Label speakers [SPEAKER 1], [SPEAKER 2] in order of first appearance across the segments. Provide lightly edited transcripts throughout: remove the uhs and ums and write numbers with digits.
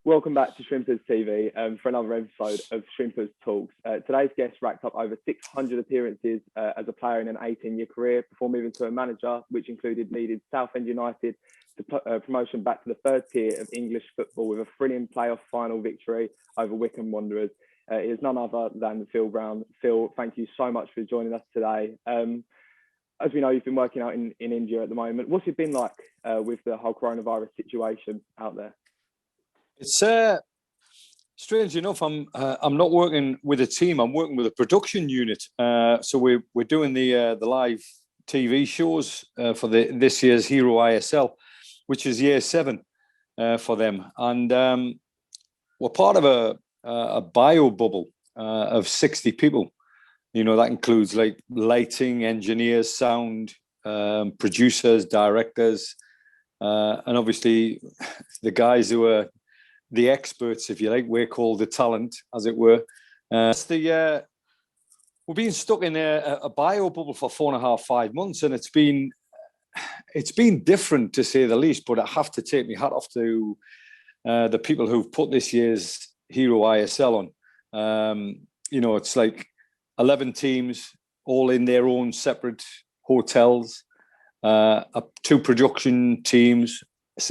[SPEAKER 1] Welcome back to Shrimpers TV for another episode of Shrimperstalks. Today's guest racked up over 600 appearances as a player in an 18-year career before moving to a manager, which included leading Southend United to promotion back to the third tier of English football with a thrilling playoff final victory over Wycombe Wanderers. It is none other than Phil Brown. Phil, thank you so much for joining us today. As we know, you've been working out in India at the moment. What's it been like with the whole coronavirus situation out there?
[SPEAKER 2] It's strange enough. I'm not working with a team. I'm working with a production unit. So we're doing the live TV shows for this year's Hero ISL, which is year 7 for them. And we're part of a bio bubble of 60 people. You know, that includes like lighting, engineers, sound, producers, directors, and obviously the guys who are the experts, if you like. We're called the talent, as it were. We're being stuck in a bio bubble for 4.5, 5 months, and it's been different, to say the least. But I have to take my hat off to the people who've put this year's Hero ISL on. You know, it's like 11 teams, all in their own separate hotels, 2 production teams,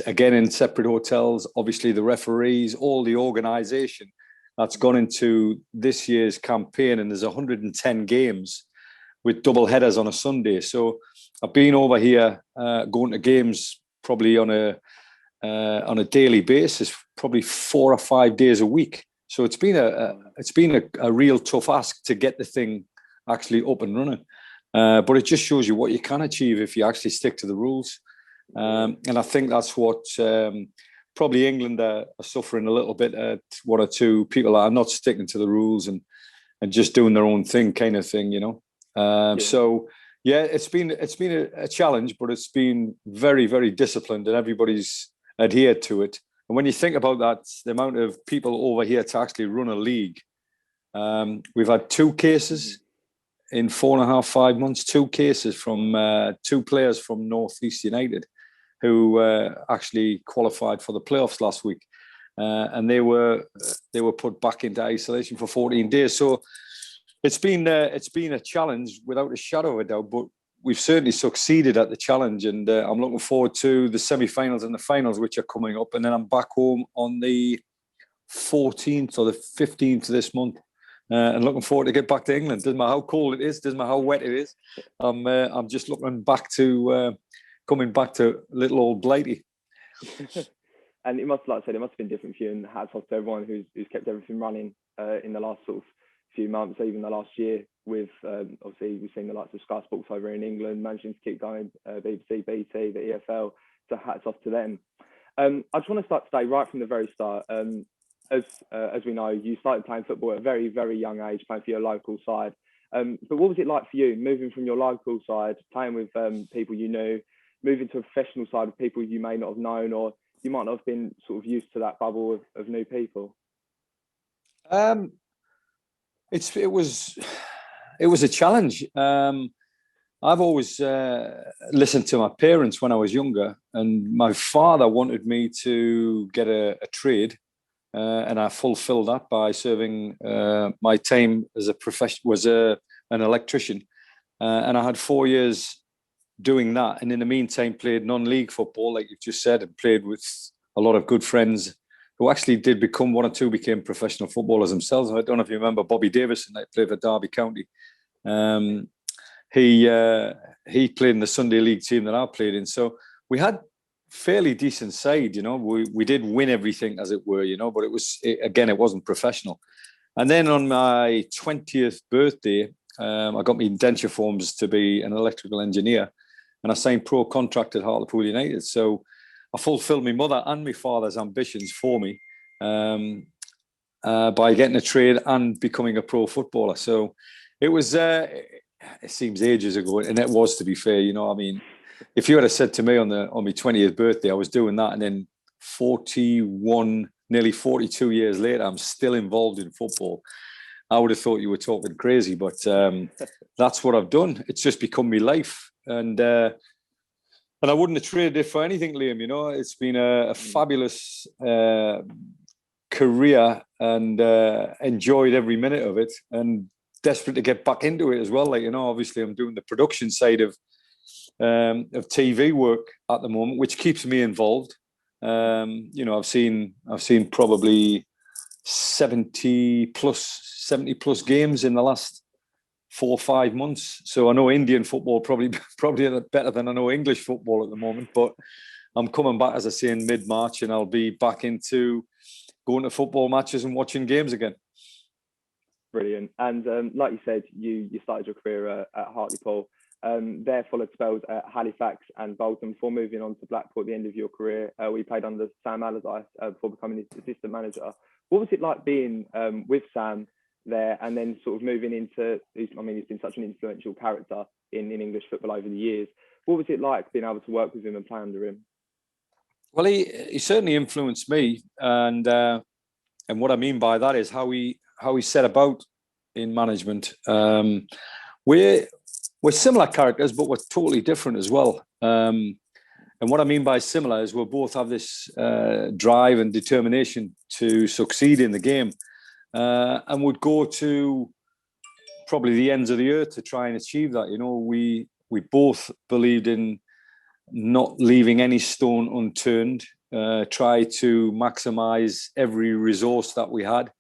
[SPEAKER 2] again in separate hotels. Obviously, the referees, all the organisation that's gone into this year's campaign, and there's 110 games with double headers on a Sunday. So I've been over here going to games probably on a daily basis, probably 4 or 5 days a week. So it's been a real tough ask to get the thing actually up and running. But it just shows you what you can achieve if you actually stick to the rules. And I think that's what probably England are suffering a little bit at. 1 or 2 people are not sticking to the rules and just doing their own thing, kind of thing, you know. So yeah, it's been a challenge, but it's been very, very disciplined, and everybody's adhered to it. And when you think about that, the amount of people over here to actually run a league, we've had 2 cases in 4.5, 5 months. 2 cases from 2 players from North East United who actually qualified for the playoffs last week, and they were put back into isolation for 14 days. So it's been a challenge without a shadow of a doubt, but we've certainly succeeded at the challenge, and I'm looking forward to the semi-finals and the finals, which are coming up, and then I'm back home on the 14th or the 15th of this month. And looking forward to get back to England. Doesn't matter how cold it is, doesn't matter how wet it is. I'm just looking back to coming back to little old Blighty.
[SPEAKER 1] And it must, like I said, it must have been different for you. And hats off to everyone who's kept everything running in the last sort of few months, even the last year. With obviously we've seen the likes of Sky Sports over in England managing to keep going, BBC, BT, the EFL. So hats off to them. I just want to start today right from the very start. As we know, you started playing football at a very, very young age, playing for your local side. But what was it like for you, moving from your local side, playing with people you knew, moving to a professional side with people you may not have known, or you might not have been sort of used to that bubble of new people?
[SPEAKER 2] It was a challenge. I've always listened to my parents when I was younger, and my father wanted me to get a trade. And I fulfilled that by serving my time as a profession, an electrician, and I had 4 years doing that. And in the meantime, played non-league football, like you've just said, and played with a lot of good friends who actually did become 1 or 2 became professional footballers themselves. I don't know if you remember Bobby Davison, that played for Derby County. He played in the Sunday League team that I played in. So we had fairly decent side, you know. We did win everything, as it were, you know, but it wasn't professional. And then on my 20th birthday, I got my indenture forms to be an electrical engineer, and I signed pro contract at Hartlepool United. So I fulfilled my mother and my father's ambitions for me by getting a trade and becoming a pro footballer. So it was it seems ages ago, and it was, to be fair, you know. I mean, if you had said to me on my 20th birthday I was doing that, and then 41, nearly 42 years later, I'm still involved in football, I would have thought you were talking crazy. But that's what I've done. It's just become my life, and I wouldn't have traded it for anything, Liam. You know, it's been a fabulous career and enjoyed every minute of it, and desperate to get back into it as well. Like, obviously I'm doing the production side of TV work at the moment, which keeps me involved. I've seen probably 70 plus games in the last 4 or 5 months. So I know Indian football probably better than I know English football at the moment. But I'm coming back, as I say, in mid-March, and I'll be back into going to football matches and watching games again.
[SPEAKER 1] Brilliant. And like you said, you started your career at Hartlepool. There followed spells at Halifax and Bolton before moving on to Blackpool at the end of your career. We played under Sam Allardyce before becoming his assistant manager. What was it like being with Sam there, and then sort of moving into, he's been such an influential character in English football over the years. What was it like being able to work with him and play under him? Well,
[SPEAKER 2] he certainly influenced me, and what I mean by that is how he set about in management. We're similar characters, but we're totally different as well. And what I mean by similar is we both have this drive and determination to succeed in the game, and would go to probably the ends of the earth to try and achieve that. We both believed in not leaving any stone unturned, try to maximize every resource that we had,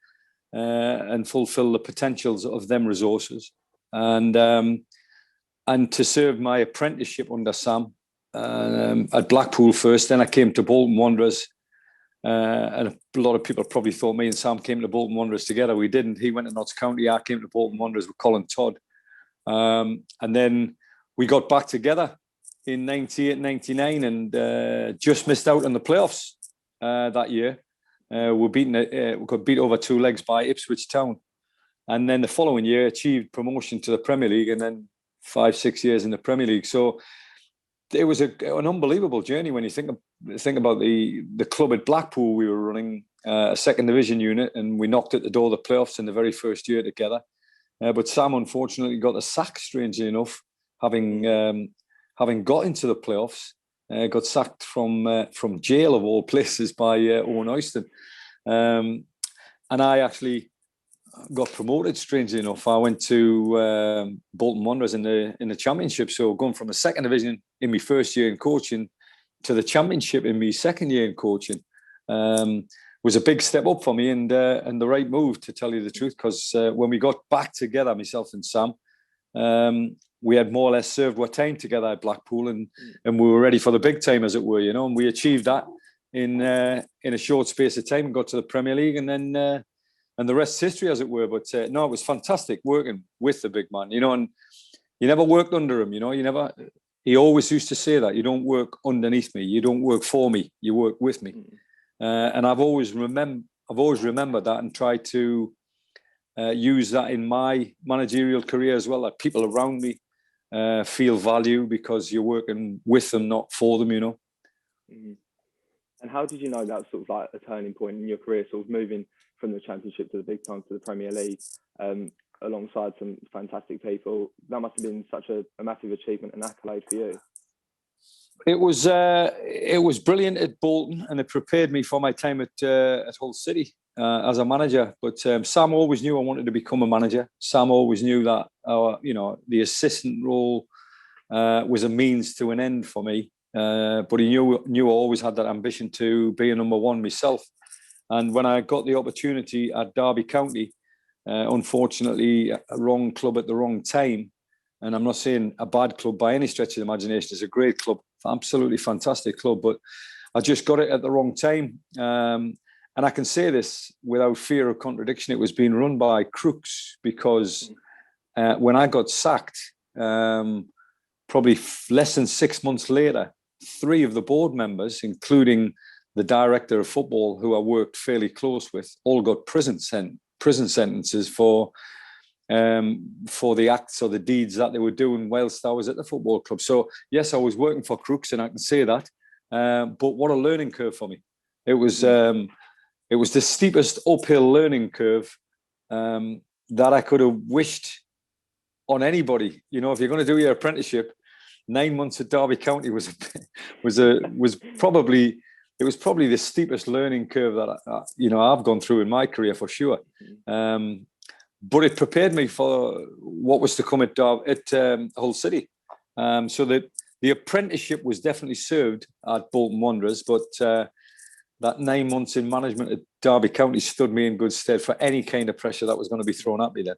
[SPEAKER 2] and fulfill the potentials of them resources. And to serve my apprenticeship under Sam at Blackpool first, then I came to Bolton Wanderers, and a lot of people probably thought me and Sam came to Bolton Wanderers together. We didn't. He went to Notts County, I came to Bolton Wanderers with Colin Todd, and then we got back together in 98, 99, and just missed out on the playoffs that year. We got beat over 2 legs by Ipswich Town, and then the following year achieved promotion to the Premier League, and then 5-6 years in the Premier League. So it was an unbelievable journey when you think about the club at Blackpool. We were running a second division unit, and we knocked at the door of the playoffs in the very first year together. But Sam unfortunately got the sack, strangely enough, having got into the playoffs. Got sacked from jail of all places by Owen Oyston, and I actually got promoted. Strangely enough, I went to Bolton Wanderers in the Championship. So going from the second division in my first year in coaching to the Championship in my second year in coaching was a big step up for me, and the right move, to tell you the truth. Because when we got back together, myself and Sam, we had more or less served our time together at Blackpool, and we were ready for the big time, as it were, and we achieved that in a short space of time and got to the Premier League, and then and the rest is history, as it were. But no, it was fantastic working with the big man, and you never worked under him, he always used to say that you don't work underneath me, you don't work for me, you work with me. And I've always remembered that, and tried to use that in my managerial career as well, that people around me feel value because you're working with them, not for them,
[SPEAKER 1] Mm-hmm. And how did you know that was sort of like a turning point in your career, sort of moving from the Championship to the big time to the Premier League, alongside some fantastic people? That must have been such a massive achievement and accolade for you.
[SPEAKER 2] It was brilliant at Bolton, and it prepared me for my time at Hull City as a manager. But Sam always knew I wanted to become a manager. Sam always knew that the assistant role was a means to an end for me. But he knew I always had that ambition to be a number one myself. And when I got the opportunity at Derby County, unfortunately, a wrong club at the wrong time. And I'm not saying a bad club by any stretch of the imagination. It's a great club, absolutely fantastic club. But I just got it at the wrong time. And I can say this without fear of contradiction. It was being run by crooks, because when I got sacked, probably less than 6 months later, 3 of the board members, including the director of football, who I worked fairly close with, all got prison sentences for the acts or the deeds that they were doing whilst I was at the football club. So yes, I was working for crooks, and I can say that. But what a learning curve for me! It was the steepest uphill learning curve that I could have wished on anybody. If you're going to do your apprenticeship, 9 months at Derby County was probably it was probably the steepest learning curve that I've gone through in my career for sure. But it prepared me for what was to come at Hull City. So that the apprenticeship was definitely served at Bolton Wanderers, but that 9 months in management at Derby County stood me in good stead for any kind of pressure that was going to be thrown at me then.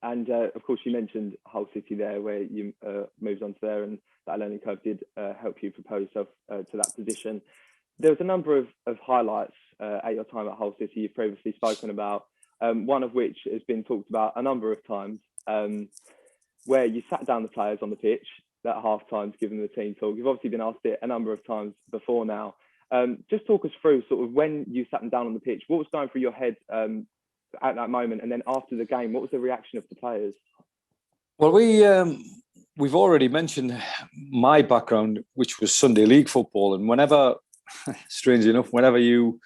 [SPEAKER 1] And of course, you mentioned Hull City there, where you moved on to there, and that learning curve did help you propose yourself to that position. There was a number of highlights at your time at Hull City you've previously spoken about, one of which has been talked about a number of times, where you sat down the players on the pitch at half time to give them the team talk. You've obviously been asked it a number of times before now. Just talk us through sort of when you sat them down on the pitch, what was going through your head at that moment, and then after the game, what was the reaction of the players?
[SPEAKER 2] Well, we've already mentioned my background, which was Sunday League football, and whenever, strangely enough, whenever you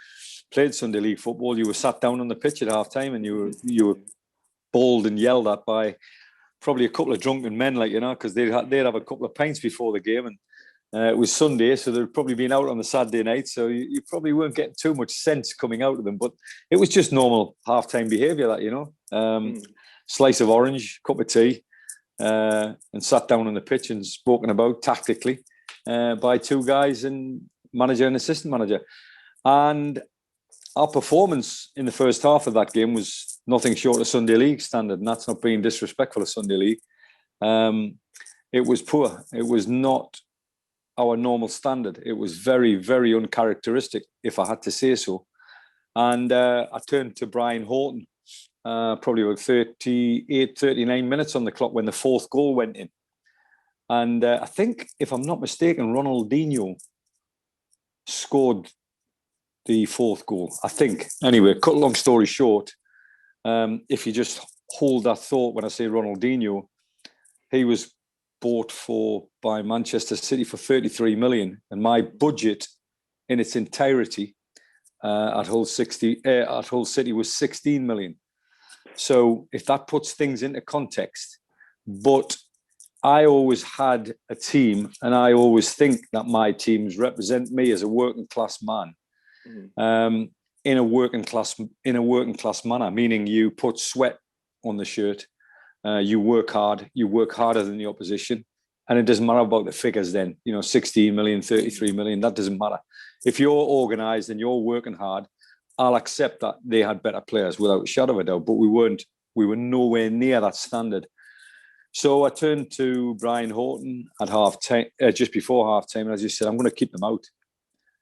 [SPEAKER 2] played Sunday League football, you were sat down on the pitch at half time, and you were bawled and yelled at by probably a couple of drunken men, because they'd have a couple of pints before the game, and it was Sunday, so they'd probably been out on the Saturday night, so you probably weren't getting too much sense coming out of them, but it was just normal half-time behaviour, slice of orange, cup of tea, and sat down on the pitch and spoken about tactically by two guys, and manager and assistant manager. And our performance in the first half of that game was nothing short of Sunday League standard, and that's not being disrespectful of Sunday League. It was poor. It was not our normal standard. It was very, very uncharacteristic, if I had to say so. And I turned to Brian Horton, probably about 39 minutes on the clock when the fourth goal went in. And I think, if I'm not mistaken, Ronaldinho scored the fourth goal, I think. Anyway, cut a long story short, if you just hold that thought when I say Ronaldinho, he was bought by Manchester City for 33 million, and my budget in its entirety at Hull City was 16 million. So if that puts things into context, but I always had a team, and I always think that my teams represent me as a working class man, in a working class manner, meaning you put sweat on the shirt, you work hard, you work harder than the opposition, and it doesn't matter about the figures then, 16 million, 33 million, that doesn't matter. If you're organised and you're working hard, I'll accept that they had better players without a shadow of a doubt, but we were nowhere near that standard. So I turned to Brian Horton at half time, just before half time, and I just said, I'm going to keep them out.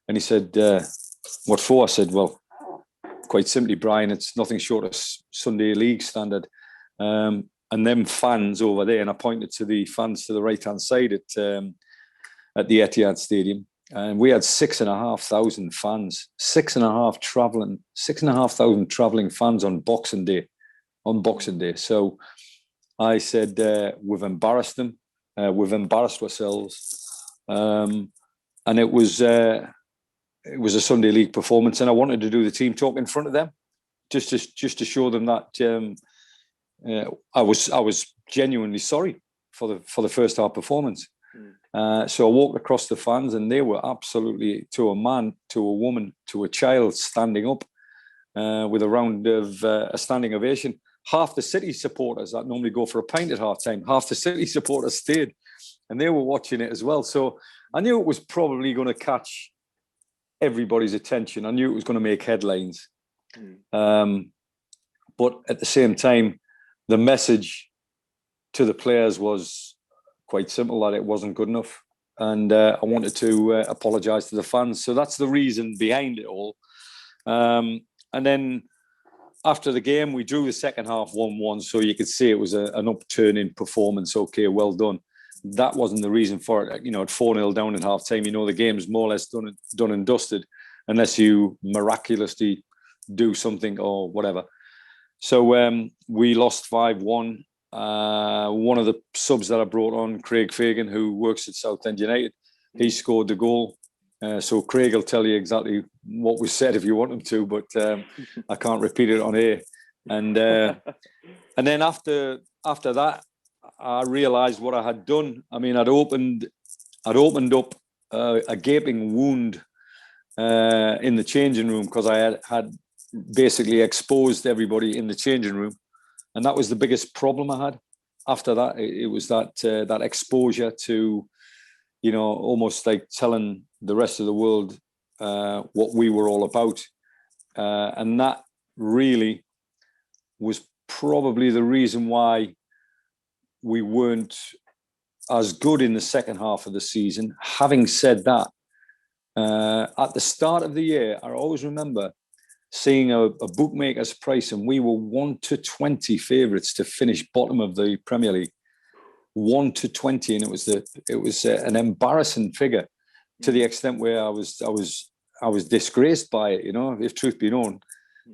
[SPEAKER 2] And he said, what for? I said, well, quite simply, Brian, it's nothing short of Sunday League standard. And them fans over there, and I pointed to the fans to the right-hand side at the Etihad Stadium, and we had 6,500 fans, 6,500 travelling fans on Boxing Day. So I said, we've embarrassed them, we've embarrassed ourselves, and it was a Sunday League performance, and I wanted to do the team talk in front of them, just to show them that I was genuinely sorry for the first half performance. So I walked across the fans, and they were absolutely, to a man, to a woman, to a child, standing up with a round of a standing ovation. Half the City supporters that normally go for a pint at half time, half the City supporters stayed, and they were watching it as well. So I knew it was probably going to catch everybody's attention. I knew it was going to make headlines. But at the same time, the message to the players was quite simple, that it wasn't good enough. And I wanted to apologise to the fans. So that's the reason behind it all. And then after the game, we drew the second half 1-1. So you could see it was an upturn in performance. Okay, well done. That wasn't the reason for it. At 4-0 down at half time, the game's more or less done and dusted, unless you miraculously do something or whatever. So we lost 5-1. One of the subs that I brought on, Craig Fagan, who works at Southend United, he scored the goal. So Craig will tell you exactly what was said if you want him to, but I can't repeat it on air. And then after that, I realised what I had done. I mean, I'd opened up a gaping wound in the changing room because I had basically exposed everybody in the changing room, and that was the biggest problem I had. After that, it was that exposure to, almost like telling the rest of the world what we were all about, and that really was probably the reason why we weren't as good in the second half of the season. Having said that, at the start of the year, I always remember seeing a bookmaker's price, and we were 1-20 favourites to finish bottom of the Premier League. 1-20, and it was an embarrassing figure, to the extent where I was disgraced by it, if truth be known.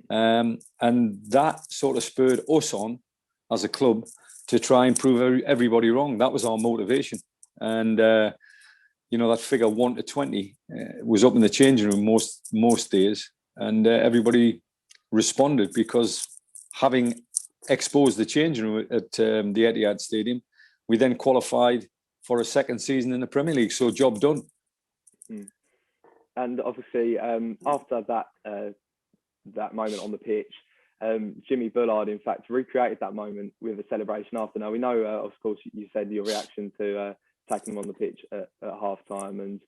[SPEAKER 2] And that sort of spurred us on as a club to try and prove everybody wrong. That was our motivation. And, that figure 1-20 was up in the changing room most days. And everybody responded, because having exposed the changing room at the Etihad Stadium, we then qualified for a second season in the Premier League. So job done.
[SPEAKER 1] And obviously, after that moment on the pitch, Jimmy Bullard, in fact, recreated that moment with a celebration after. Now, we know, of course, you said your reaction to tackling him on the pitch at half time and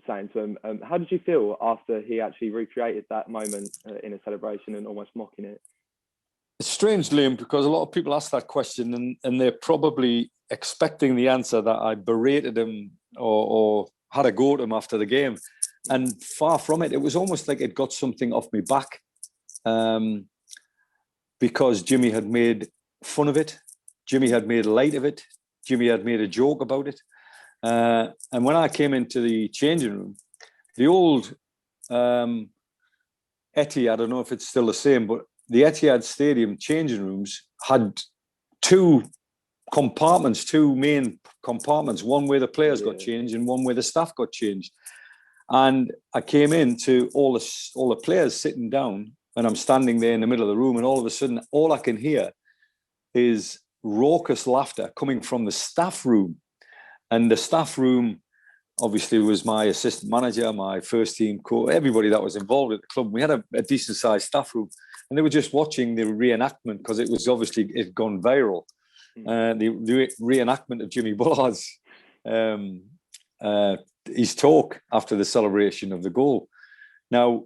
[SPEAKER 1] saying to him, how did you feel after he actually recreated that moment in a celebration and almost mocking it?
[SPEAKER 2] It's strange, Liam, because a lot of people ask that question and they're probably expecting the answer that I berated him or had a go at him after the game. And far from it. It was almost like it got something off me back, because Jimmy had made fun of it. Jimmy had made light of it. Jimmy had made a joke about it. And when I came into the changing room, the old Etihad, I don't know if it's still the same, but the Etihad Stadium changing rooms had two main compartments, one where the players got changed and one where the staff got changed. And I came in to all the players sitting down, and I'm standing there in the middle of the room, and all of a sudden, all I can hear is raucous laughter coming from the staff room. And the staff room, obviously, was my assistant manager, my first team coach, everybody that was involved at the club. We had a decent-sized staff room, and they were just watching the reenactment, because it was obviously, it had gone viral. The reenactment of Jimmy Bullard's his talk after the celebration of the goal. Now,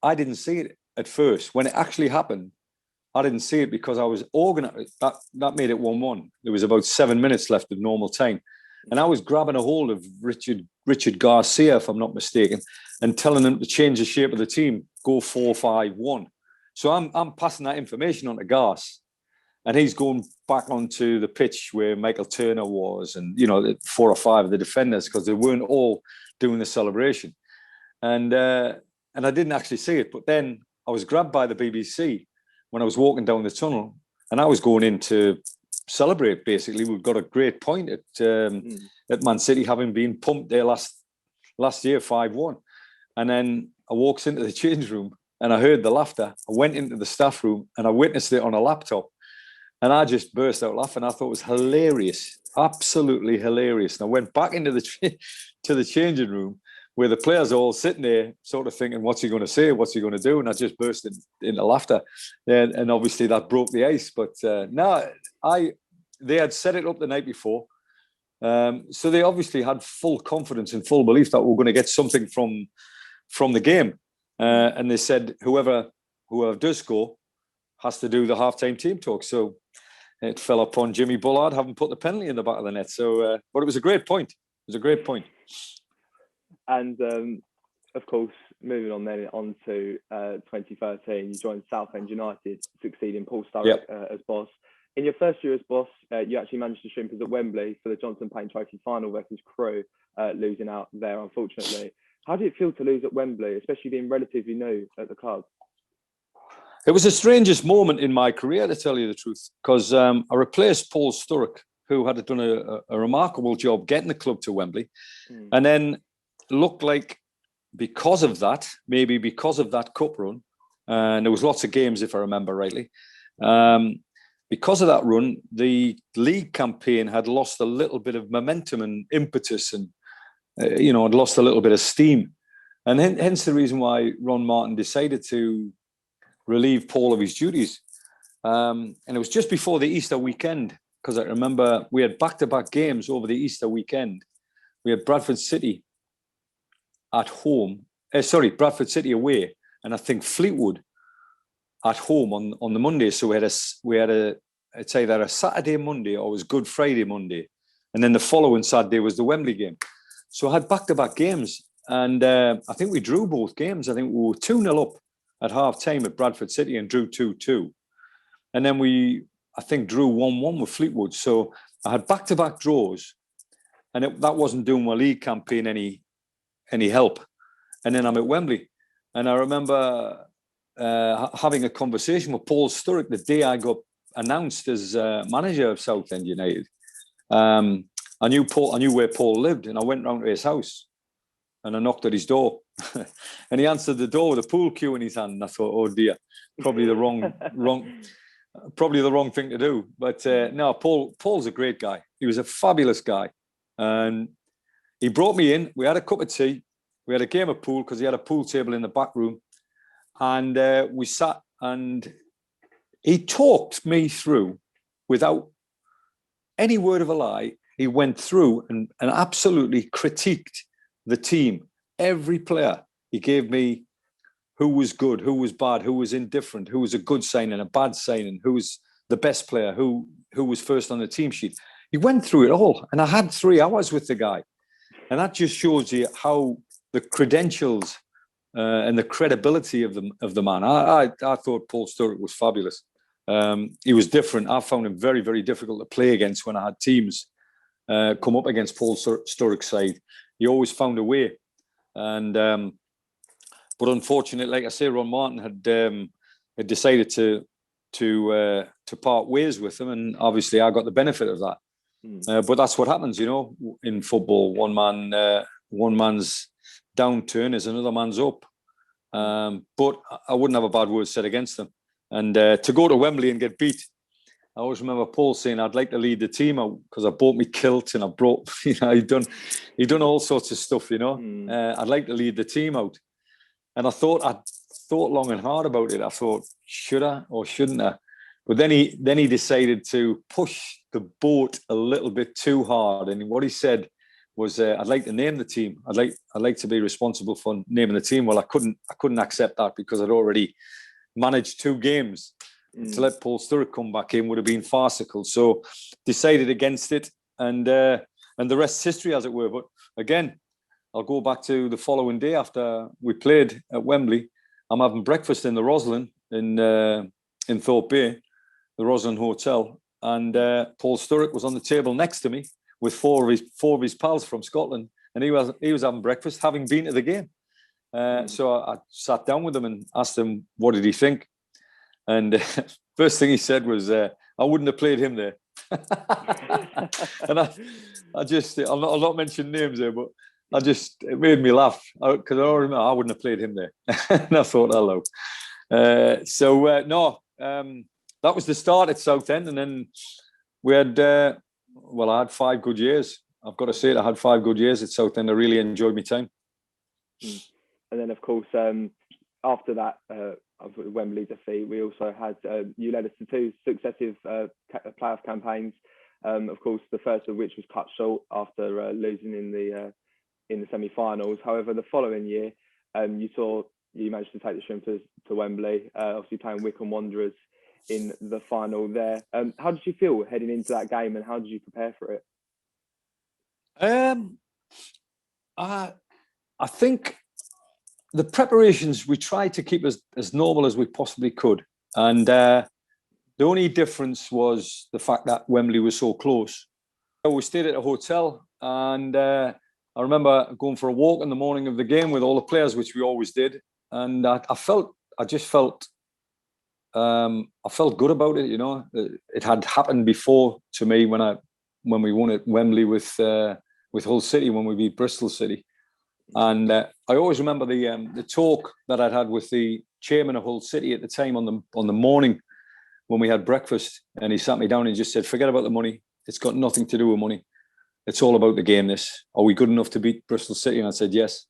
[SPEAKER 2] I didn't see it at first. When it actually happened, I didn't see it because I was organised. That made it 1-1. There was about 7 minutes left of normal time. And I was grabbing a hold of Richard Garcia, if I'm not mistaken, and telling him to change the shape of the team, go 4-5-1. So I'm passing that information on to Garce. And he's going back onto the pitch where Michael Turner was, and 4 or 5 of the defenders, because they weren't all doing the celebration. And I didn't actually see it, but then I was grabbed by the BBC when I was walking down the tunnel, and I was going in to celebrate. Basically, we've got a great point at Man City, having been pumped there last year 5-1, and then I walks into the change room and I heard the laughter. I went into the staff room and I witnessed it on a laptop. And I just burst out laughing. I thought it was hilarious, absolutely hilarious. And I went back into to the changing room where the players are all sitting there sort of thinking, what's he going to say? What's he going to do? And I just burst into laughter. And obviously that broke the ice. But they had set it up the night before. So they obviously had full confidence and full belief that we were going to get something from the game. And they said, whoever does score has to do the halftime team talk. So it fell upon Jimmy Bullard having put the penalty in the back of the net. So, but it was a great point. It was a great point.
[SPEAKER 1] And of course, moving on then on to 2013, you joined Southend United, succeeding Paul Sturrock as boss. In your first year as boss, you actually managed the Shrimpers at Wembley for the Johnson Paint Trophy final versus Crewe, losing out there, unfortunately. How did it feel to lose at Wembley, especially being relatively new at the club?
[SPEAKER 2] It was the strangest moment in my career, to tell you the truth, because I replaced Paul Sturrock, who had done a remarkable job getting the club to Wembley. And then looked like because of that cup run, and there was lots of games, if I remember rightly, because of that run, the league campaign had lost a little bit of momentum and impetus. And I'd lost a little bit of steam. And hence the reason why Ron Martin decided to relieve Paul of his duties. And it was just before the Easter weekend, because I remember we had back-to-back games over the Easter weekend. We had Bradford City at home, Bradford City away, and I think Fleetwood at home on the Monday. So we had it's either a Saturday, Monday, or it was Good Friday, Monday. And then the following Saturday was the Wembley game. So I had back-to-back games. And I think we drew both games. I think we were 2-0 up at half-time at Bradford City and drew 2-2. And then I think, drew 1-1 with Fleetwood. So I had back-to-back draws. And that wasn't doing my league campaign any help. And then I'm at Wembley. And I remember having a conversation with Paul Sturrock the day I got announced as manager of Southend United. I knew where Paul lived, and I went round to his house. And I knocked at his door, and he answered the door with a pool cue in his hand. And I thought, oh dear, probably the wrong thing to do. But no, Paul's a great guy. He was a fabulous guy, and he brought me in. We had a cup of tea. We had a game of pool because he had a pool table in the back room, and we sat. And he talked me through, without any word of a lie. He went through and absolutely critiqued the team, every player. He gave me who was good, who was bad, who was indifferent, who was a good signing, a bad signing, who was the best player, who was first on the team sheet. He went through it all, and I had 3 hours with the guy. And that just shows you how the credentials and the credibility of the man. I thought Paul Sturrock was fabulous. He was different. I found him very, very difficult to play against when I had teams come up against Paul Sturrock's side. He always found a way. And but unfortunately, like I say, Ron Martin had decided to part ways with him, and obviously I got the benefit of that. But that's what happens, in football. One man's downturn is another man's up. But I wouldn't have a bad word said against them. And to go to Wembley and get beat, I always remember Paul saying, "I'd like to lead the team out," because I bought me kilt and I brought, he'd done all sorts of stuff, I'd like to lead the team out. And I thought long and hard about it. I thought, should I or shouldn't I? But then he decided to push the boat a little bit too hard. And what he said was, "I'd like to name the team. I'd like to be responsible for naming the team." Well, I couldn't accept that because I'd already managed 2 games. To let Paul Sturrock come back in would have been farcical. So decided against it, and the rest's history, as it were. But again, I'll go back to the following day after we played at Wembley. I'm having breakfast in the Roslyn in Thorpe Bay, the Roslyn Hotel, and Paul Sturrock was on the table next to me with four of his pals from Scotland, and he was having breakfast, having been to the game. So I sat down with him and asked him what did he think. And first thing he said was, "I wouldn't have played him there." And I'll not mention names there, but it made me laugh because I remember I wouldn't have played him there. And I thought, hello. That was the start at Southend. And then we had, I had 5 good years. I've got to say it, I had 5 good years at Southend. I really enjoyed my time.
[SPEAKER 1] And then, of course, after that, Wembley defeat, we also had you led us to 2 successive playoff campaigns. Of course, the first of which was cut short after losing in the semi-finals. However, the following year, you managed to take the Shrimpers to Wembley, obviously playing Wycombe Wanderers in the final there. How did you feel heading into that game, and how did you prepare for it?
[SPEAKER 2] I think the preparations, we tried to keep as normal as we possibly could. And the only difference was the fact that Wembley was so close. We stayed at a hotel, and I remember going for a walk in the morning of the game with all the players, which we always did. And I felt good about it. It had happened before to me when we won at Wembley with Hull City, when we beat Bristol City. And I always remember the talk that I'd had with the chairman of Hull City at the time on the morning when we had breakfast, and he sat me down and just said, "Forget about the money. It's got nothing to do with money. it's all about the game. This, are we good enough to beat Bristol City? And I said yes,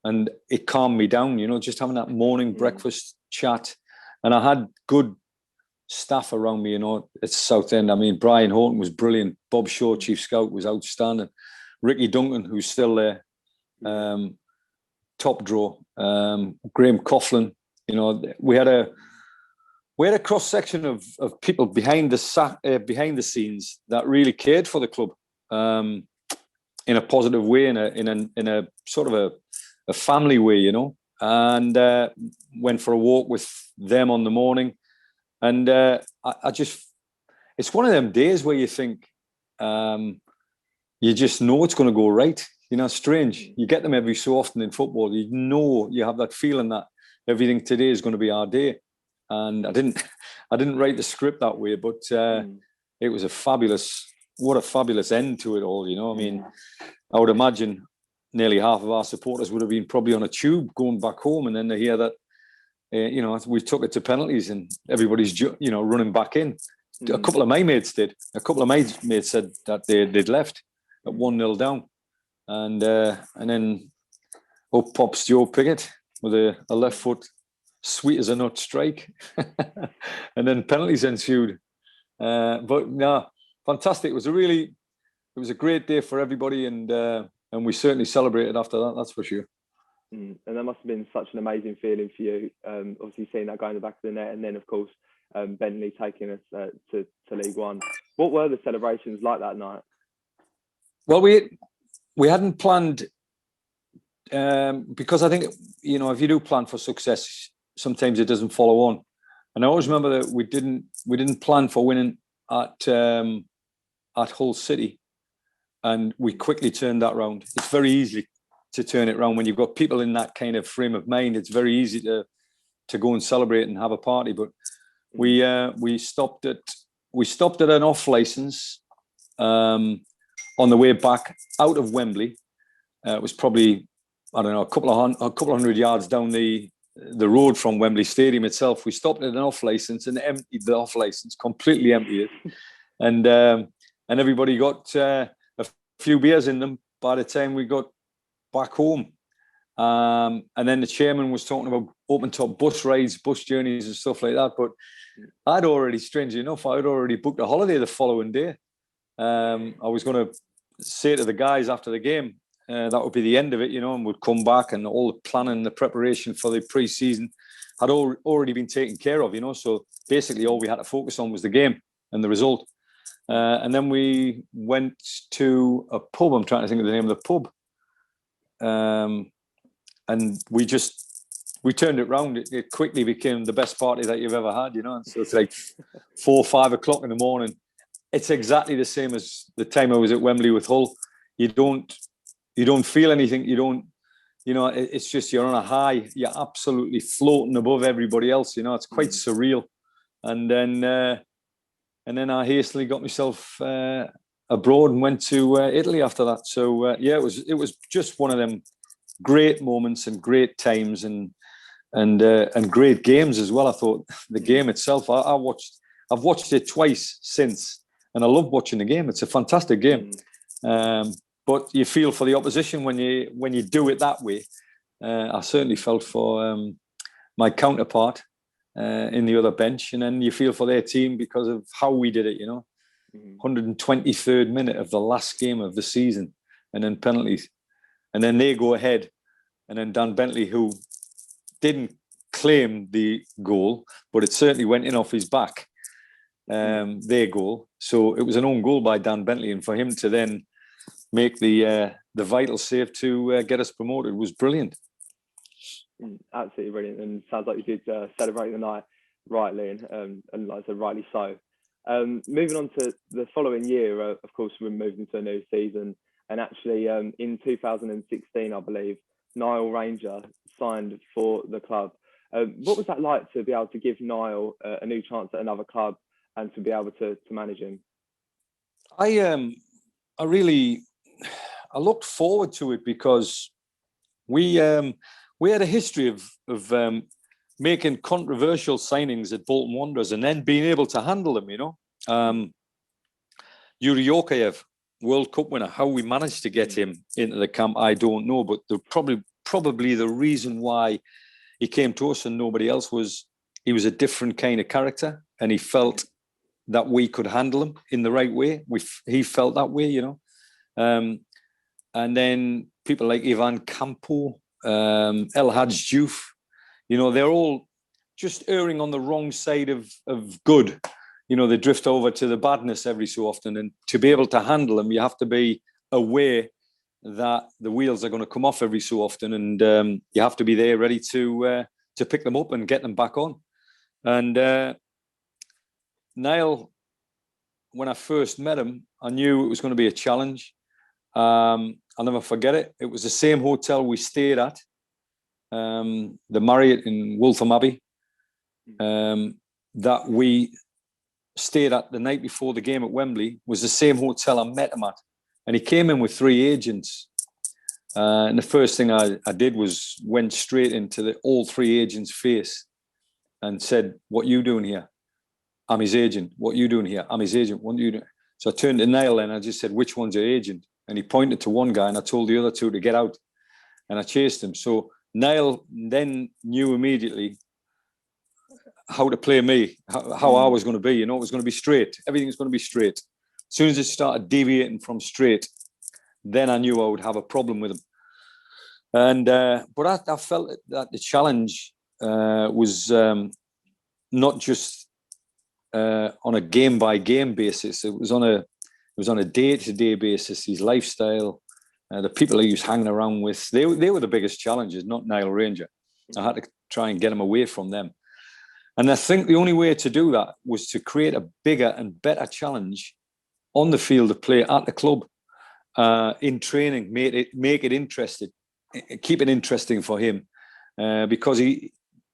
[SPEAKER 2] and it calmed me down. You know, just having that morning breakfast chat, and I had good staff around me. You know, at Southend. I mean, Brian Horton was brilliant. Bob Shaw, chief scout, was outstanding. Ricky Duncan, who's still there, top draw. Graham Coughlin. You know, we had a cross section of people behind the scenes that really cared for the club in a positive way, in a sort of a family way, you know. And went for a walk with them on the morning, and I just, it's one of them days where you think you just know it's going to go right. You know, strange. You get them every so often in football. You know, you have that feeling that everything today is going to be our day. And I didn't write the script that way, but it was what a fabulous end to it all. You know, I mean, I would imagine nearly half of our supporters would have been probably on a tube going back home, and then they hear that, you know, we took it to penalties and everybody's, you know, running back in. A couple of my mates did. A couple of my mates said that they'd left at 1-0 down, and then up pops Joe Pickett with a left foot, sweet as a nut strike, and then penalties ensued. But no, fantastic. It was a great day for everybody, and we certainly celebrated after that. That's for sure.
[SPEAKER 1] And that must have been such an amazing feeling for you. Obviously, seeing that go in the back of the net, and then of course Bentley taking us to League One. What were the celebrations like that night?
[SPEAKER 2] Well, we hadn't planned, because I think, you know, if you do plan for success, sometimes it doesn't follow on. And I always remember that we didn't plan for winning at Hull City, and we quickly turned that round. It's very easy to turn it around when you've got people in that kind of frame of mind. It's very easy to go and celebrate and have a party. But we stopped at an off license on the way back out of Wembley. It was probably, I don't know, a couple of hundred yards down the road from Wembley Stadium itself. We stopped at an off license and emptied the off license, completely emptied it, and everybody got a few beers in them by the time we got back home. And then the chairman was talking about open top bus rides, bus journeys and stuff like that. But strangely enough, I'd already booked a holiday the following day. I was going to say to the guys after the game, that would be the end of it, you know, and we'd come back, and all the planning, the preparation for the pre-season had already been taken care of, you know. So basically all we had to focus on was the game and the result. And then we went to a pub. I'm trying to think of the name of the pub. And we turned it round. It quickly became the best party that you've ever had, you know. And so it's like 4 or 5 o'clock in the morning. It's exactly the same as the time I was at Wembley with Hull. You don't feel anything. You know, it's just, you're on a high. You're absolutely floating above everybody else. You know, it's quite surreal. And then I hastily got myself abroad and went to Italy after that. So yeah, it was just one of them great moments and great times and great games as well. I thought the game itself, I've watched it twice since, and I love watching the game. It's a fantastic game. But you feel for the opposition when you do it that way. I certainly felt for my counterpart in the other bench, and then you feel for their team because of how we did it, you know. 123rd minute of the last game of the season, and then penalties, and then they go ahead, and then Dan Bentley, who didn't claim the goal, but it certainly went in off his back, their goal. So it was an own goal by Dan Bentley, and for him to then make the vital save to get us promoted was brilliant.
[SPEAKER 1] Absolutely brilliant, and sounds like you did celebrate the night rightly, and like I said, rightly so. Moving on to the following year, of course, we're moving to a new season, and actually in 2016, I believe, Niall Ranger signed for the club. What was that like to be able to give Niall a new chance at another club and to be able to manage him?
[SPEAKER 2] I looked forward to it because we had a history of making controversial signings at Bolton Wanderers and then being able to handle them, you know. Yuri Yokayev, World Cup winner. How we managed to get him into the camp, I don't know. But probably the reason why he came to us and nobody else was he was a different kind of character, and he felt that we could handle him in the right way. He felt that way, you know. And then people like Ivan Campo, El Hadj Diouf, you know, they're all just erring on the wrong side of good. You know, they drift over to the badness every so often. And to be able to handle them, you have to be aware that the wheels are going to come off every so often. And you have to be there ready to pick them up and get them back on. And Niall, when I first met him, I knew it was going to be a challenge. I'll never forget it. It was the same hotel we stayed at, the Marriott in Waltham Abbey, that we stayed at the night before the game at Wembley, was the same hotel I met him at. And he came in with 3 agents. And the first thing I did was went straight into all 3 agents' face and said, "What you doing here?" "I'm his agent." "What you doing here?" "I'm his agent." "What are you doing?" So I turned to Niall and I just said, "Which one's your agent?" And he pointed to one guy and I told the other 2 to get out. And I chased him. So Niall then knew immediately how to play me, how I was going to be. You know, it was going to be straight. Everything was going to be straight. As soon as it started deviating from straight, then I knew I would have a problem with him. And but I felt that the challenge was not just on a game by game basis. It was on a day-to-day basis. His lifestyle, the people he was hanging around with, they were the biggest challenges, not Niall Ranger. I had to try and get him away from them. And I think the only way to do that was to create a bigger and better challenge on the field of play at the club, in training, make it interesting, keep it interesting for him, because he,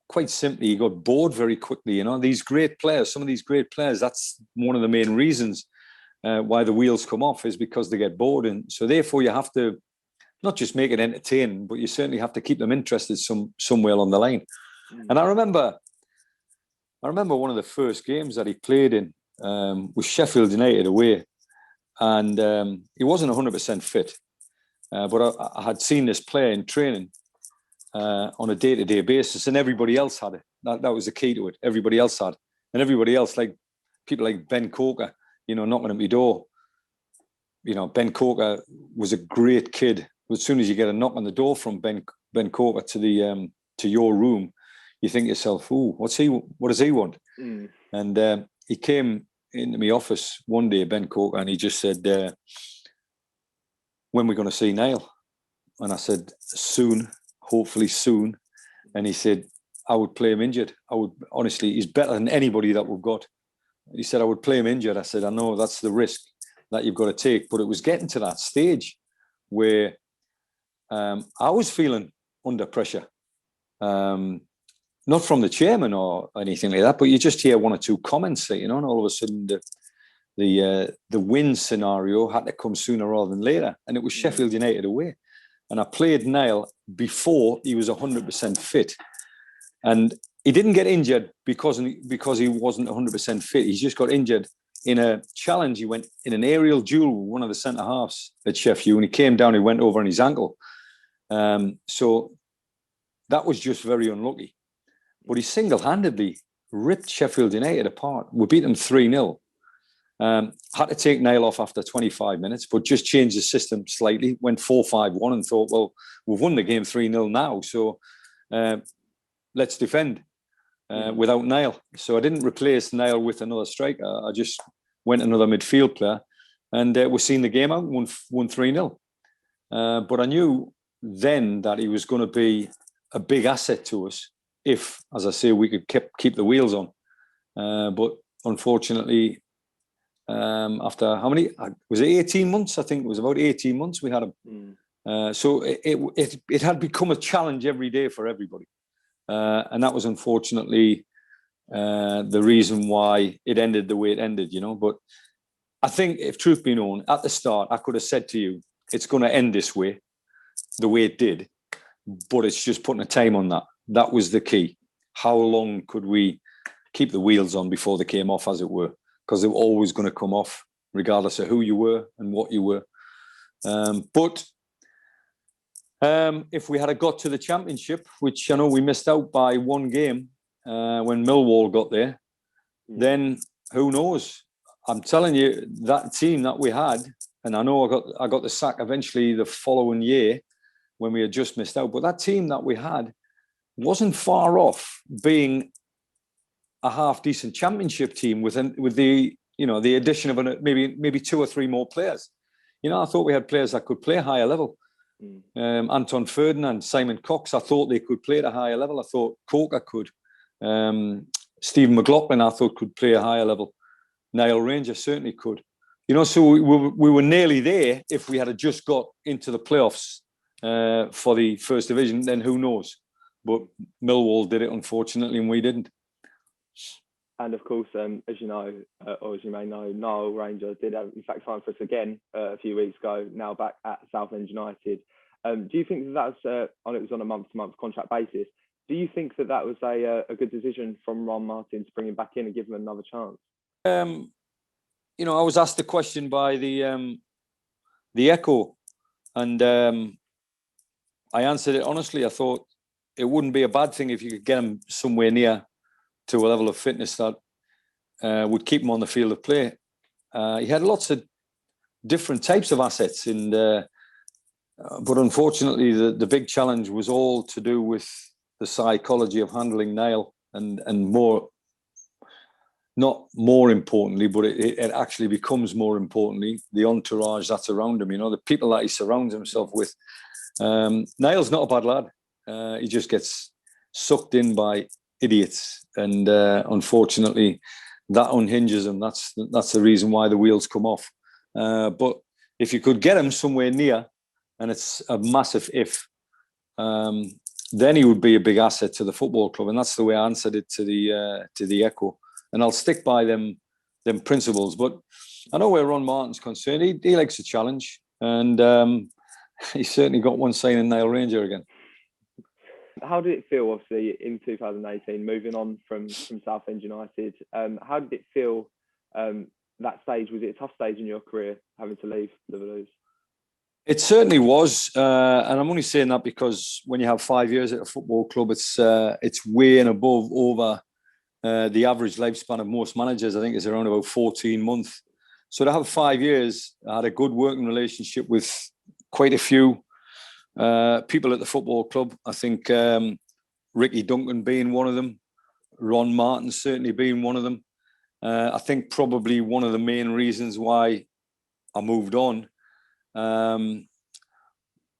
[SPEAKER 2] quite simply, he got bored very quickly. You know, these great players, some of these great players, that's one of the main reasons why the wheels come off, is because they get bored. And so therefore you have to not just make it entertaining, but you certainly have to keep them interested somewhere along the line. And I remember one of the first games that he played in was Sheffield United away. And he wasn't 100% fit. But I had seen this player in training on a day-to-day basis, and everybody else had it. That was the key to it. Everybody else had. And everybody else, like people like Ben Coker, you know, knocking at my door. You know, Ben Coker was a great kid. As soon as you get a knock on the door from Ben Coker to your room, you think to yourself, "Ooh, what does he want?" And he came into my office one day, Ben Coker, and he just said, "When are we going to see Niall?" And I said, "Soon, hopefully soon." And he said, "I would play him injured. I would, honestly, he's better than anybody that we've got." He said, "I would play him injured." I said, "I know that's the risk that you've got to take." But it was getting to that stage where I was feeling under pressure. Not from the chairman or anything like that, but you just hear 1 or 2 comments, you know, and all of a sudden the win scenario had to come sooner rather than later. And it was Sheffield United away. And I played Niall before he was 100% fit. And he didn't get injured because he wasn't 100% fit. He just got injured in a challenge. He went in an aerial duel with one of the centre-halves at Sheffield, and he came down, he went over on his ankle. So that was just very unlucky. But he single-handedly ripped Sheffield United apart. We beat them 3-0. Had to take Niall off after 25 minutes, but just changed the system slightly. Went 4-5-1 and thought, well, we've won the game 3-0 now, so let's defend without Niall. So I didn't replace Niall with another striker. I just went another midfield player, and we're seeing the game out, won 3-0. But I knew then that he was going to be a big asset to us if, as I say, we could keep the wheels on. But unfortunately, after how many? Was it 18 months? I think it was about 18 months we had him. So it had become a challenge every day for everybody. And that was unfortunately the reason why it ended the way it ended, you know. But I think, if truth be known, at the start, I could have said to you, it's going to end this way, the way it did. But it's just putting a time on that. That was the key. How long could we keep the wheels on before they came off, as it were? Because they were always going to come off, regardless of who you were and what you were. But if we had got to the Championship, which I know we missed out by one game when Millwall got there, then who knows? I'm telling you, that team that we had, and I know I got the sack eventually the following year when we had just missed out, but that team that we had wasn't far off being a half decent Championship team with the the addition of maybe 2 or 3 more players. I thought we had players that could play higher level. Anton Ferdinand, Simon Cox, I thought they could play at a higher level. I thought Coker could. Stephen McLaughlin, I thought could play a higher level. Niall Ranger certainly could. So we were nearly there if we had just got into the playoffs for the First Division, then who knows? But Millwall did it, unfortunately, and we didn't.
[SPEAKER 1] And of course, as you know, or as you may know, Niall Ranger did in fact sign for us again a few weeks ago, now back at Southend United. Do you think that it was on a month-to-month contract basis? Do you think that was a good decision from Ron Martin to bring him back in and give him another chance?
[SPEAKER 2] I was asked the question by the Echo, and I answered it honestly. I thought it wouldn't be a bad thing if you could get him somewhere near to a level of fitness that would keep him on the field of play. He had lots of different types of assets, but unfortunately, the big challenge was all to do with the psychology of handling Niall, and not more importantly, but it actually becomes more importantly, the entourage that's around him. The people that he surrounds himself with. Niall's not a bad lad. He just gets sucked in by idiots, and unfortunately that unhinges him. That's the reason why the wheels come off. But if you could get him somewhere near, and it's a massive if, then he would be a big asset to the football club, and that's the way I answered it to the Echo, and I'll stick by them principles. But I know where Ron Martin's concerned. He likes a challenge, and he's certainly got one signing Niall Ranger again.
[SPEAKER 1] How did it feel, obviously, in 2018, moving on from Southend United? How did it feel that stage? Was it a tough stage in your career, having to leave the Blues?
[SPEAKER 2] It certainly was, and I'm only saying that because when you have 5 years at a football club, it's way and above over the average lifespan of most managers. I think it's around about 14 months. So to have 5 years, I had a good working relationship with quite a few people at the football club. I think Ricky Duncan being one of them, Ron Martin certainly being one of them. I think probably one of the main reasons why I moved on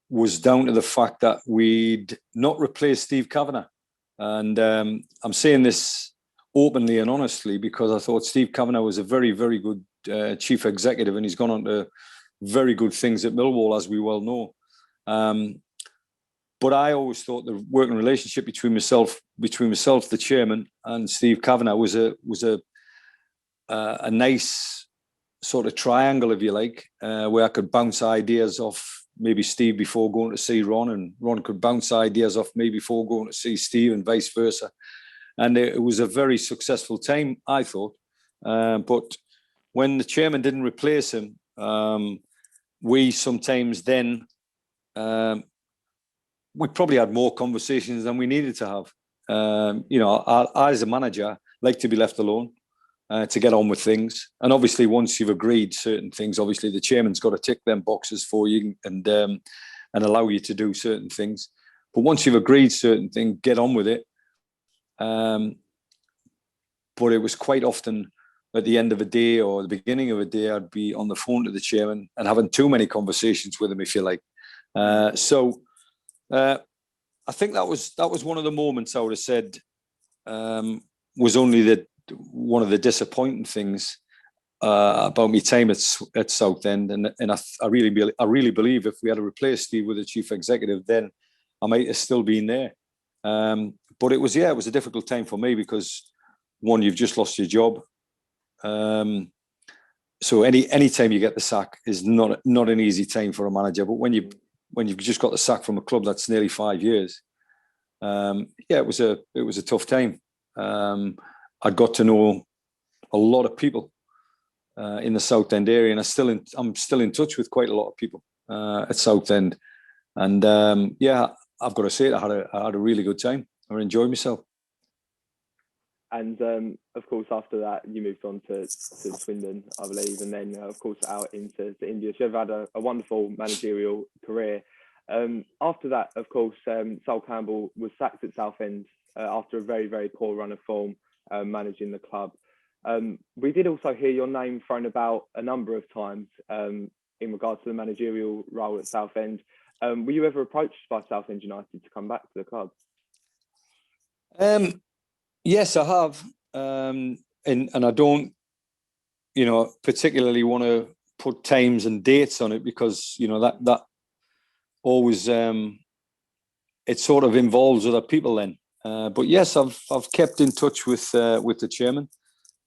[SPEAKER 2] was down to the fact that we'd not replaced Steve Kavanagh. And I'm saying this openly and honestly because I thought Steve Kavanagh was a very, very good chief executive, and he's gone on to very good things at Millwall, as we well know. But I always thought the working relationship between myself, the chairman, and Steve Kavanagh was a nice sort of triangle, if you like, where I could bounce ideas off maybe Steve before going to see Ron, and Ron could bounce ideas off me before going to see Steve, and vice versa. And it was a very successful time, I thought. But when the chairman didn't replace him, we sometimes then we probably had more conversations than we needed to have. I, as a manager, like to be left alone to get on with things. And obviously, once you've agreed certain things, obviously the chairman's got to tick them boxes for you and allow you to do certain things. But once you've agreed certain things, get on with it. But it was quite often at the end of a day or the beginning of a day, I'd be on the phone to the chairman and having too many conversations with him, if you like. I think that was one of the moments I would have said was only one of the disappointing things about my time at Southend, and I really believe if we had replaced Steve with a chief executive, then I might have still been there. But it was a difficult time for me because one, you've just lost your job. So any time you get the sack is not an easy time for a manager. But when you've just got the sack from a club that's nearly 5 years, it was a tough time. I got to know a lot of people in the Southend area, and I'm still in touch with quite a lot of people at Southend. And yeah, I've got to say, I had a really good time. I enjoyed myself.
[SPEAKER 1] And of course, after that, you moved on to Swindon, I believe, and then of course out into India. So you've had a wonderful managerial career. After that, of course, Sol Campbell was sacked at Southend after a very, very poor run of form managing the club. We did also hear your name thrown about a number of times in regards to the managerial role at Southend. Were you ever approached by Southend United to come back to the club?
[SPEAKER 2] Yes, I have, and I don't, particularly want to put times and dates on it, because that always it sort of involves other people then. But yes, I've kept in touch with the chairman.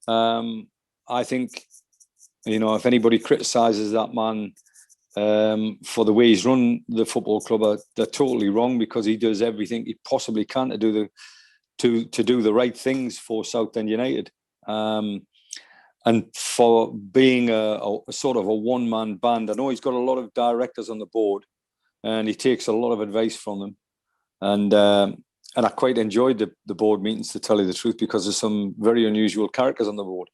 [SPEAKER 2] I think, if anybody criticises that man for the way he's run the football club, they're totally wrong, because he does everything he possibly can to do the right things for Southend United. And for being a sort of a one-man band, I know he's got a lot of directors on the board, and he takes a lot of advice from them. And I quite enjoyed the board meetings, to tell you the truth, because there's some very unusual characters on the board.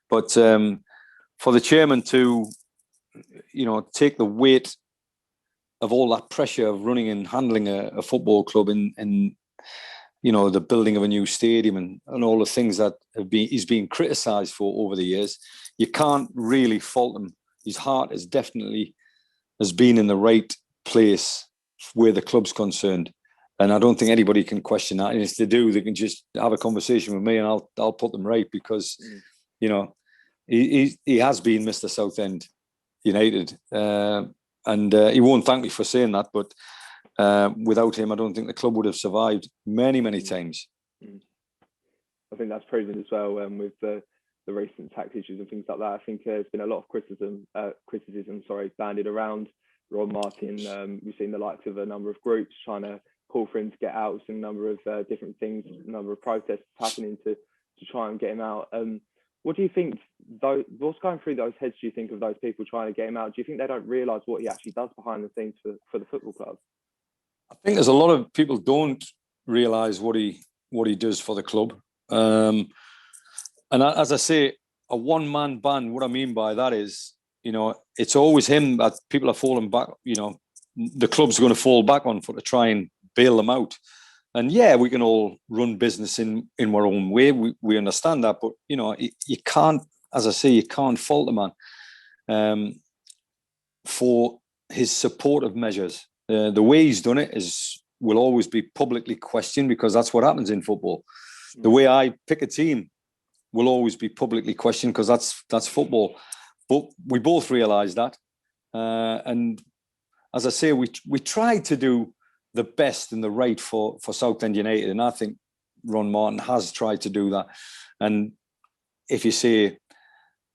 [SPEAKER 2] But for the chairman to, take the weight of all that pressure of running and handling a football club in the building of a new stadium and all the things that he's been criticised for over the years, you can't really fault him. His heart has been in the right place where the club's concerned. And I don't think anybody can question that. And if they do, they can just have a conversation with me, and I'll put them right, because, he has been Mr. Southend United. And he won't thank me for saying that, but without him, I don't think the club would have survived many, many times.
[SPEAKER 1] I think that's proven as well with the recent tax issues and things like that. I think there's been a lot of criticism bandied around Ron Martin. We've seen the likes of a number of groups trying to call for him to get out, and a number of different things, a number of protests happening to try and get him out. What do you think, what's going through those heads, do you think, of those people trying to get him out? Do you think they don't realise what he actually does behind the scenes for the football club?
[SPEAKER 2] I think there's a lot of people don't realise what he does for the club. And as I say, a one-man band, what I mean by that is, it's always him that people are falling back, the club's going to fall back on to try and bail them out. And yeah, we can all run business in our own way. We understand that, but you can't, as I say, you can't fault the man for his supportive measures. The way he's done it will always be publicly questioned, because that's what happens in football. The way I pick a team will always be publicly questioned, because that's football. But we both realise that, and as I say, we tried to do the best and the right for Southend United, and I think Ron Martin has tried to do that. And if you say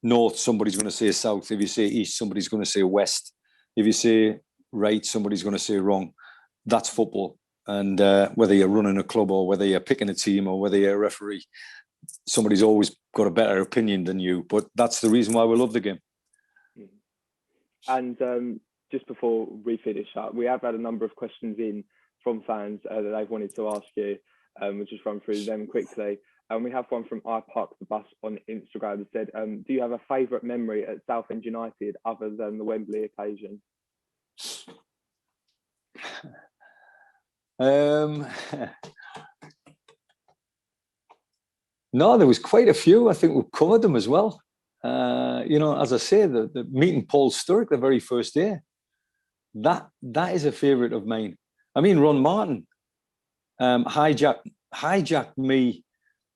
[SPEAKER 2] north, somebody's going to say south. If you say east, somebody's going to say west. If you say right, somebody's going to say wrong. That's football. And whether you're running a club, or whether you're picking a team, or whether you're a referee, somebody's always got a better opinion than you. But that's the reason why we love the game.
[SPEAKER 1] And just before we finish up, we have had a number of questions in from fans that they've wanted to ask you. We'll just run through them quickly. We have one from I Park the Bus on Instagram that said, do you have a favourite memory at Southend United other than the Wembley occasion?
[SPEAKER 2] No, there was quite a few. I think we've covered them as well. As I say, the meeting Paul Sturrock the very first day, that is a favourite of mine. I mean, Ron Martin hijacked me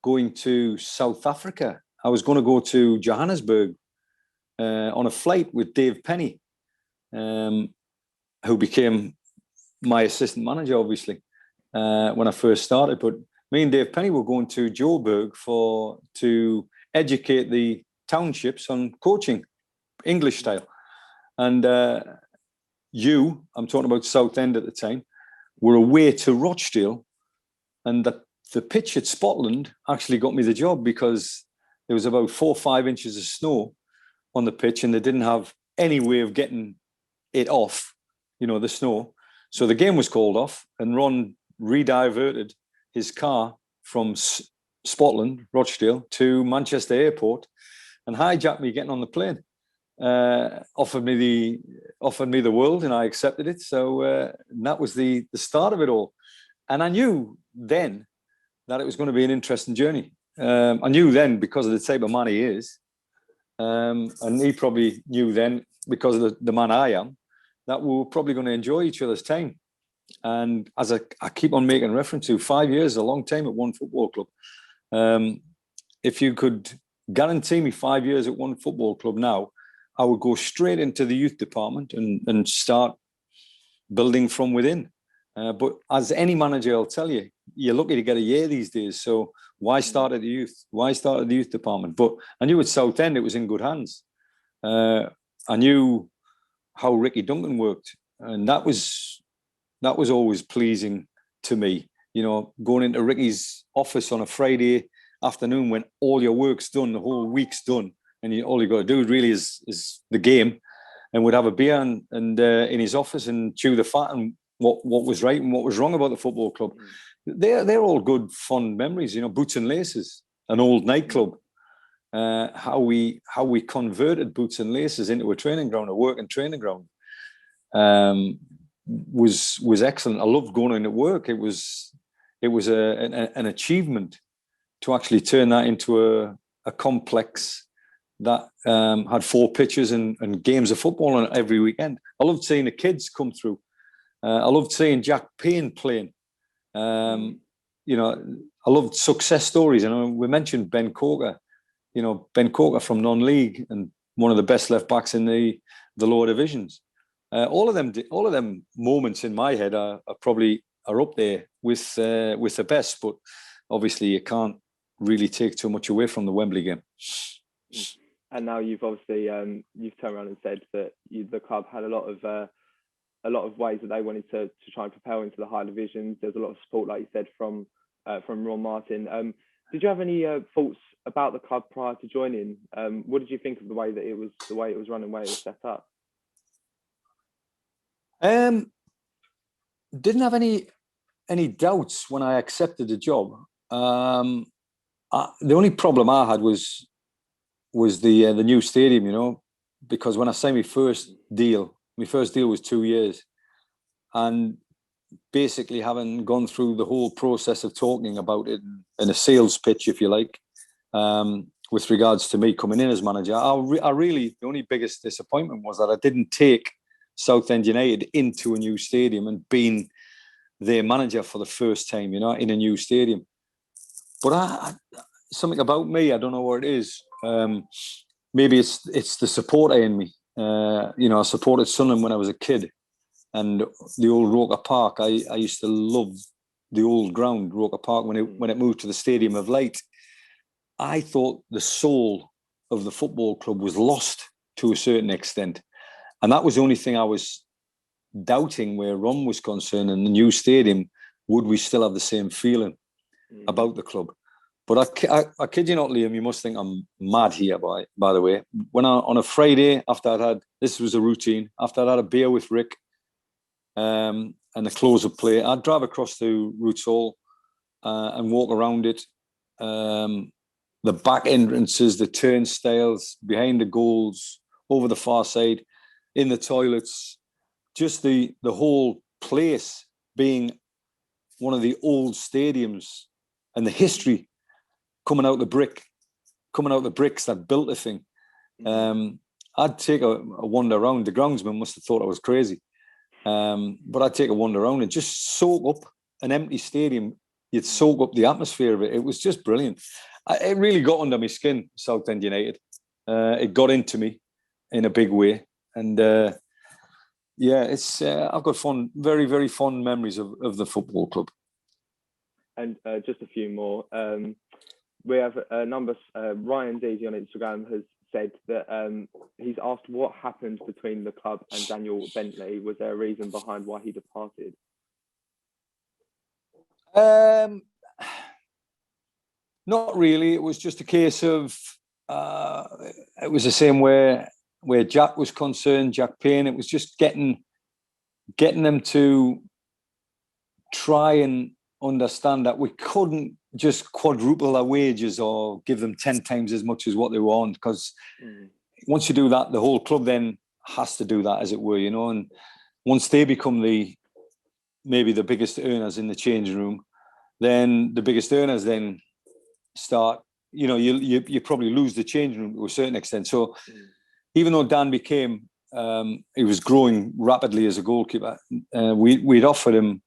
[SPEAKER 2] going to South Africa. I was going to go to Johannesburg on a flight with Dave Penny, who became my assistant manager, obviously, when I first started. But me and Dave Penny were going to Joburg to educate the townships on coaching, English style. And I'm talking about Southend at the time, were away to Rochdale, and the pitch at Spotland actually got me the job, because there was about 4 or 5 inches of snow, on the pitch, and they didn't have any way of getting it off, the snow. So the game was called off, and Ron re-diverted his car from Scotland, Rochdale, to Manchester Airport, and hijacked me getting on the plane. Offered me the world, and I accepted it. So that was the start of it all. And I knew then that it was going to be an interesting journey. I knew then, because of the type of man he is, and he probably knew then, because of the man I am, that we were probably going to enjoy each other's time. And as I keep on making reference to, 5 years is a long time at one football club. If you could guarantee me 5 years at one football club now, I would go straight into the youth department and start building from within. But as any manager will tell you, you're lucky to get a year these days. So why start at the youth? Why start at the youth department? But I knew at Southend it was in good hands. I knew how Ricky Duncan worked, and that was always pleasing to me. Going into Ricky's office on a Friday afternoon when all your work's done, the whole week's done, and all you got to do really is the game, and would have a beer and in his office and chew the fat and what was right and what was wrong about the football club. They're all good, fond memories. Boots and Laces, an old nightclub. How we converted Boots and Laces into a training ground, a working training ground, was excellent. I loved going into work. It was an achievement to actually turn that into a complex that had 4 pitches and games of football on it every weekend. I loved seeing the kids come through. I loved seeing Jack Payne playing. I loved success stories. We mentioned Ben Coker. Ben Coker from non-league and one of the best left backs in the lower divisions. All of them moments in my head are probably up there with the best. But obviously, you can't really take too much away from the Wembley game.
[SPEAKER 1] And now you've obviously you've turned around and said that the club had a lot of ways that they wanted to try and propel into the higher divisions. There's a lot of support, like you said, from Ron Martin. Did you have any thoughts about the club prior to joining? What did you think of the way it was run and the way it was set up?
[SPEAKER 2] Didn't have any doubts when I accepted the job. The only problem I had was the new stadium, because when I signed my first deal was 2 years, and basically having gone through the whole process of talking about it in a sales pitch, if you like, with regards to me coming in as manager, I really, the only biggest disappointment was that I didn't take Southend United into a new stadium and being their manager for the first time, in a new stadium. But something about me, I don't know what it is. Maybe it's the supporter in me. I supported Sunderland when I was a kid, and the old Roker Park. I used to love the old ground, Roker Park, when it moved to the Stadium of Light. I thought the soul of the football club was lost to a certain extent, and that was the only thing I was doubting where Ron was concerned. In the new stadium, would we still have the same feeling about the club? But I kid you not, Liam, you must think I'm mad here, by the way. When on a Friday, after this was a routine, after I'd had a beer with Rick and the close of play, I'd drive across to Roots Hall and walk around it. The back entrances, the turnstiles, behind the goals, over the far side, in the toilets, just the whole place being one of the old stadiums and the history coming out the bricks that built the thing. I'd take a wander around. The groundsman must have thought I was crazy. But I'd take a wander around and just soak up an empty stadium. You'd soak up the atmosphere of it. It was just brilliant. It really got under my skin, Southend United. It got into me in a big way. And I've got very, very fond memories of the football club.
[SPEAKER 1] And just a few more. We have numbers. Ryan Deasy on Instagram has said that he's asked what happened between the club and Daniel Bentley. Was there a reason behind why he departed?
[SPEAKER 2] Not really. It was just a case of it was the same where Jack was concerned, Jack Payne. It was just getting them to try and understand that we couldn't just quadruple their wages or give them 10 times as much as what they were on, because once you do that, the whole club then has to do that, as it were, you know. And once they become maybe the biggest earners in the changing room, then the biggest earners then start, you know, you probably lose the changing room to a certain extent. So even though Dan became, he was growing rapidly as a goalkeeper, we'd offered him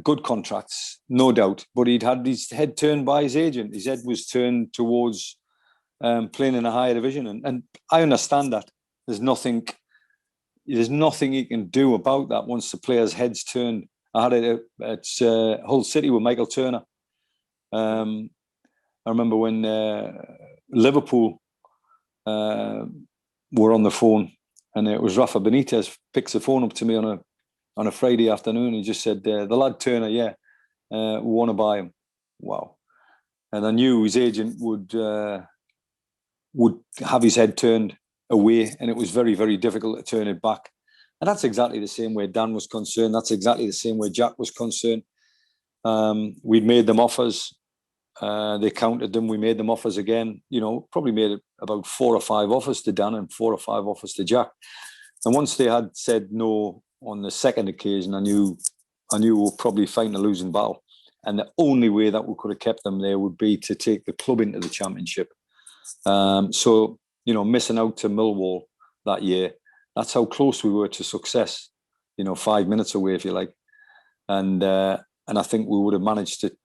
[SPEAKER 2] good contracts, no doubt, but he'd had his head turned by his agent. His head was turned towards playing in a higher division, and I understand that. There's nothing you can do about that once the player's head's turned. I had it at Hull City with Michael Turner. I remember when Liverpool were on the phone, and it was Rafa Benitez picks the phone up to me on a Friday afternoon. He just said, the lad Turner, we want to buy him. Wow. And I knew his agent would have his head turned away, and it was very, very difficult to turn it back. And that's exactly the same way Dan was concerned. That's exactly the same way Jack was concerned. We'd made them offers. They counted them. We made them offers again. You know, probably made about 4 or 5 offers to Dan and 4 or 5 offers to Jack. And once they had said no on the second occasion, I knew we were probably fighting a losing battle. And the only way that we could have kept them there would be to take the club into the Championship. So, you know, missing out to Millwall that year, that's how close we were to success. You know, 5 minutes away, if you like. And I think we would have managed to,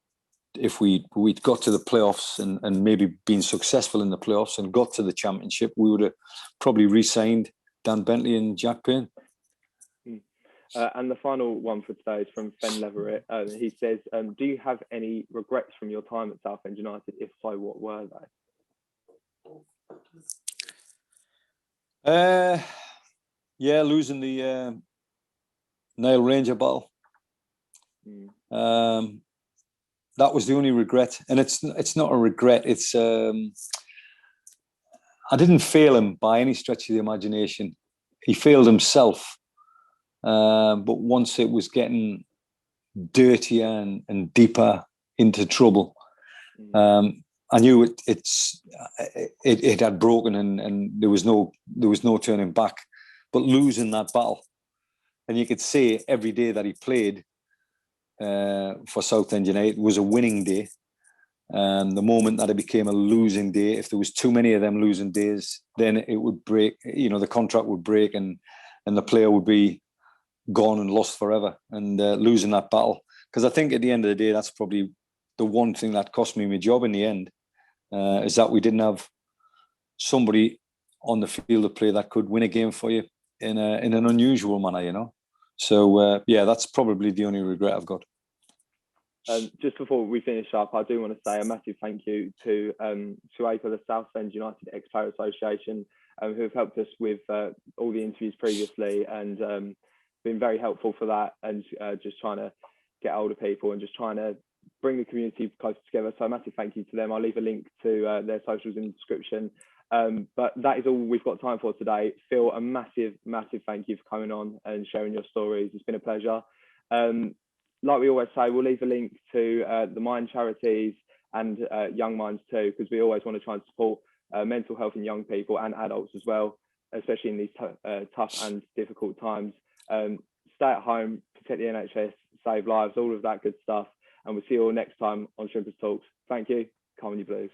[SPEAKER 2] if we'd got to the playoffs and maybe been successful in the playoffs and got to the Championship, we would have probably re-signed Dan Bentley and Jack Payne.
[SPEAKER 1] And the final one for today is from Fen Leverett. He says, do you have any regrets from your time at Southend United? If so, what were
[SPEAKER 2] they? Losing the Nile Ranger battle. That was the only regret. And it's not a regret. It's I didn't fail him by any stretch of the imagination. He failed himself. But once it was getting dirtier and deeper into trouble, I knew it had broken and there was no turning back. But losing that battle, and you could say every day that he played for Southend United was a winning day. The moment that it became a losing day, if there was too many of them losing days, then it would break. You know, the contract would break, and the player would be gone and lost forever. And losing that battle, because I think at the end of the day, that's probably the one thing that cost me my job in the end, is that we didn't have somebody on the field of play that could win a game for you in an unusual manner, you know. So that's probably the only regret I've got.
[SPEAKER 1] Just before we finish up, I do want to say a massive thank you to APA, the Southend United Ex-Player Association, who have helped us with all the interviews previously and been very helpful for that, and just trying to get older people and just trying to bring the community closer together. So a massive thank you to them. I'll leave a link to their socials in the description. But that is all we've got time for today. Phil, a massive, massive thank you for coming on and sharing your stories. It's been a pleasure. Like we always say, we'll leave a link to the Mind charities and Young Minds too, because we always want to try and support mental health in young people and adults as well, especially in these tough and difficult times. Stay at home, protect the NHS, save lives, all of that good stuff. And we'll see you all next time on Shrimperstalks. Thank you. Come on, you Blues.